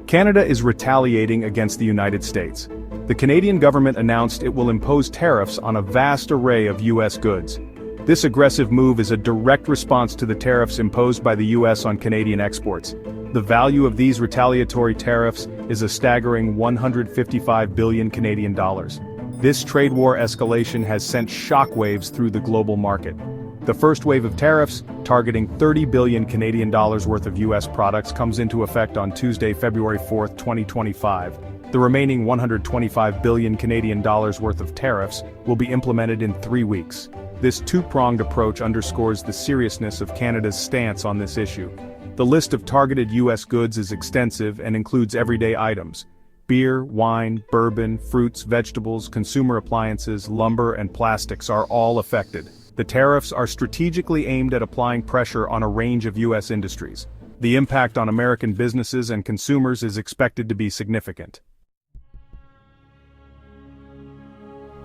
Canada is retaliating against the United States. The Canadian government announced it will impose tariffs on a vast array of U.S. goods. This aggressive move is a direct response to the tariffs imposed by the U.S. on Canadian exports. The value of these retaliatory tariffs is a staggering 155 billion Canadian dollars. This trade war escalation has sent shockwaves through the global market. The first wave of tariffs, targeting 30 billion Canadian dollars worth of U.S. products, comes into effect on Tuesday, February 4, 2025. The remaining 125 billion Canadian dollars worth of tariffs will be implemented in 3 weeks. This two-pronged approach underscores the seriousness of Canada's stance on this issue. The list of targeted U.S. goods is extensive and includes everyday items. Beer, wine, bourbon, fruits, vegetables, consumer appliances, lumber, and plastics are all affected. The tariffs are strategically aimed at applying pressure on a range of U.S. industries. The impact on American businesses and consumers is expected to be significant.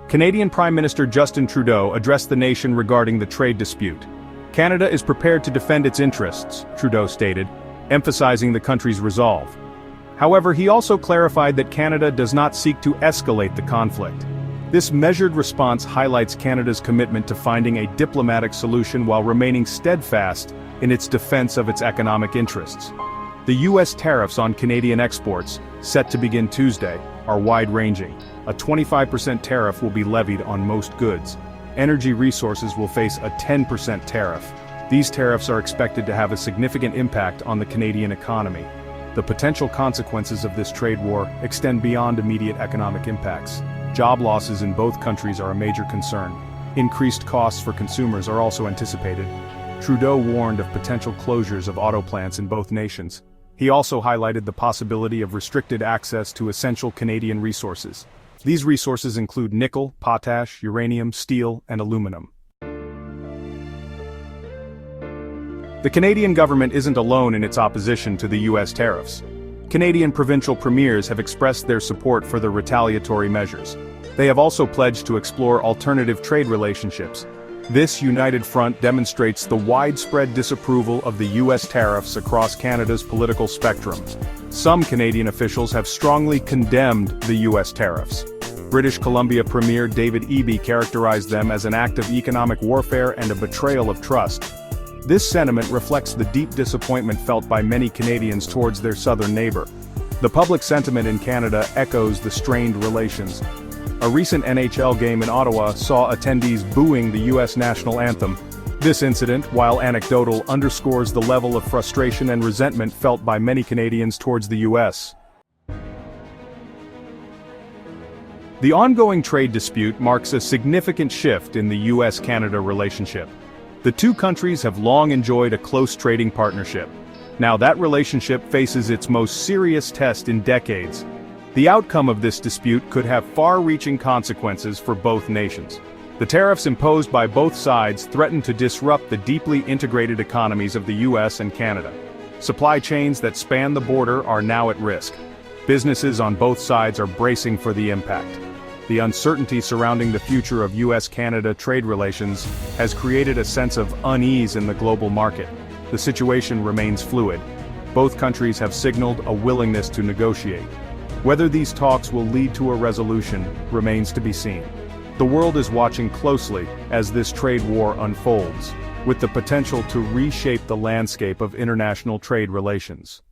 Canadian Prime Minister Justin Trudeau addressed the nation regarding the trade dispute. Canada is prepared to defend its interests, Trudeau stated, emphasizing the country's resolve. However, he also clarified that Canada does not seek to escalate the conflict. This measured response highlights Canada's commitment to finding a diplomatic solution while remaining steadfast in its defense of its economic interests. The U.S. tariffs on Canadian exports, set to begin Tuesday, are wide-ranging. A 25% tariff will be levied on most goods. Energy resources will face a 10% tariff. These tariffs are expected to have a significant impact on the Canadian economy. The potential consequences of this trade war extend beyond immediate economic impacts. Job losses in both countries are a major concern. Increased costs for consumers are also anticipated. Trudeau warned of potential closures of auto plants in both nations. He also highlighted the possibility of restricted access to essential Canadian resources. These resources include nickel, potash, uranium, steel, and aluminum. The Canadian government isn't alone in its opposition to the U.S. tariffs. Canadian provincial premiers have expressed their support for the retaliatory measures. They have also pledged to explore alternative trade relationships. This united front demonstrates the widespread disapproval of the U.S. tariffs across Canada's political spectrum. Some Canadian officials have strongly condemned the U.S. tariffs. British Columbia Premier David Eby characterized them as an act of economic warfare and a betrayal of trust. This sentiment reflects the deep disappointment felt by many Canadians towards their southern neighbor. The public sentiment in Canada echoes the strained relations. A recent NHL game in Ottawa saw attendees booing the U.S. national anthem. This incident, while anecdotal, underscores the level of frustration and resentment felt by many Canadians towards the U.S. The ongoing trade dispute marks a significant shift in the U.S.-Canada relationship. The two countries have long enjoyed a close trading partnership. Now that relationship faces its most serious test in decades. The outcome of this dispute could have far-reaching consequences for both nations. The tariffs imposed by both sides threaten to disrupt the deeply integrated economies of the U.S. and Canada. Supply chains that span the border are now at risk. Businesses on both sides are bracing for the impact. The uncertainty surrounding the future of U.S.-Canada trade relations has created a sense of unease in the global market. The situation remains fluid. Both countries have signaled a willingness to negotiate. Whether these talks will lead to a resolution remains to be seen. The world is watching closely as this trade war unfolds, with the potential to reshape the landscape of international trade relations.